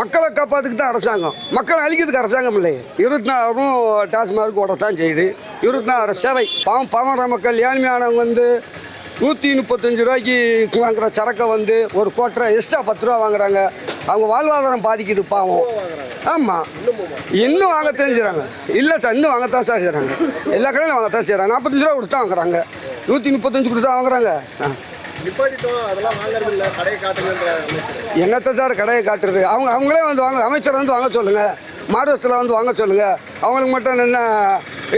மக்களை காப்பாற்றுக்கு தான் அரசாங்கம், மக்களை அழிக்கிறதுக்கு அரசாங்கம் இல்லை. 24 டாஸ்மார்க் ஓடத்தான் செய்யுது. 24 சேவை. பாமர மக்கள் ஏழ்மையானவங்க வந்து 135 ரூபாய்க்கு வாங்குற சரக்கை வந்து ஒரு கோட்டரை எக்ஸ்ட்ரா 10 ரூபா வாங்குறாங்க. அவங்க வாழ்வாதாரம் பாதிக்குது பாவம். ஆமாம், இன்னும் வாங்கத்தான் செய்கிறாங்க. இல்லை சார், இன்னும் வாங்கத்தான் சார் செய்கிறாங்க. எல்லா கடையிலும் வாங்கத்தான் செய்கிறாங்க. 45 ரூபா கொடுத்தா வாங்குறாங்க, 135 கொடுத்தா வாங்குறாங்க. என்னத்தை சார் கடையை காட்டுறது? அவங்களே வந்து வாங்க, அமைச்சர் வந்து வாங்க சொல்லுங்கள், மார்வெஸ்டில் வந்து வாங்க சொல்லுங்கள். அவங்களுக்கு மட்டும் என்ன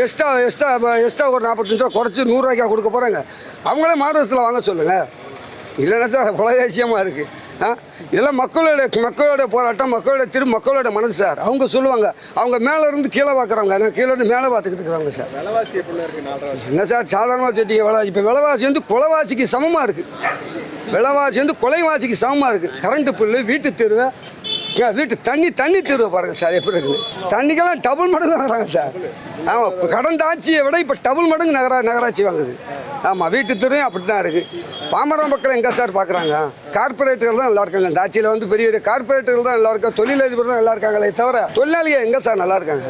எக்ஸ்ட்ரா ஒரு 45 ரூபா குறைச்சி 100 ரூபாய்க்கா கொடுக்க போகிறாங்க? அவங்களே மார்வெஸ்டில் வாங்க சொல்லுங்கள். இல்லைன்னா சார் உலகேசியமாக இருக்குது. இதெல்லாம் மக்களோட போராட்டம், மக்களோட மனது சார். அவங்க சொல்லுவாங்க, அவங்க மேலே இருந்து கீழே பார்க்குறாங்க, நான் கீழே இருந்து மேலே பார்த்துக்கிட்டு இருக்கிறாங்க சார். என்ன சார் சாதாரணமாக சொல்லிட்டீங்க விலைவாசி? இப்போ விலைவாசி வந்து கொலைவாசிக்கு சமமாக இருக்குது. விலைவாசி வந்து கொலைவாசிக்கு சமமாக இருக்குது. கரண்ட்டு பில்லு, வீட்டு தெருவை, வீட்டு தண்ணி தெருவை பாருங்கள் சார் எப்படி இருக்குது. தண்ணிக்கெல்லாம் டபுள் மடங்கு வாங்குறாங்க சார். ஆமாம், இப்போ கடந்த ஆட்சியை விட இப்போ டபுள் மடங்கு நகராட்சி வாங்குது. ஆமாம், வீட்டு தெருவையும் அப்படி தான் இருக்குது. பாமர மக்கள் எங்கே சார் பார்க்குறாங்க? கார்பரேட்டர்கள் தான் நல்லா இருக்காங்க. இந்த ஆட்சியில் வந்து பெரிய கார்பரேட்டர்கள் தான் நல்லா இருக்காங்க, தொழிலதிபர் தான் நல்லா இருக்காங்களே தவிர தொழிலாளிகள் எங்கே சார் நல்லா இருக்காங்க?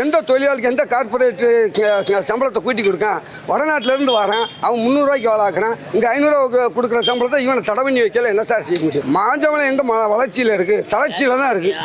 எந்த தொழிலாளிக்கு எந்த கார்பரேட்டு சம்பளத்தை கூட்டி கொடுக்கான்? வடநாட்டிலேருந்து வரேன், அவன் 300 ரூபாய்க்கு வேலை ஆக்குறான். இங்கே 500 ரூபா கொடுக்குற சம்பளத்தை இவனை தடை பண்ணி வைக்கல. என்ன சார் செய்ய முடியும்? மாஞ்சவளம் எங்கே வளர்ச்சியில் இருக்குது? தளர்ச்சியில் தான் இருக்குது.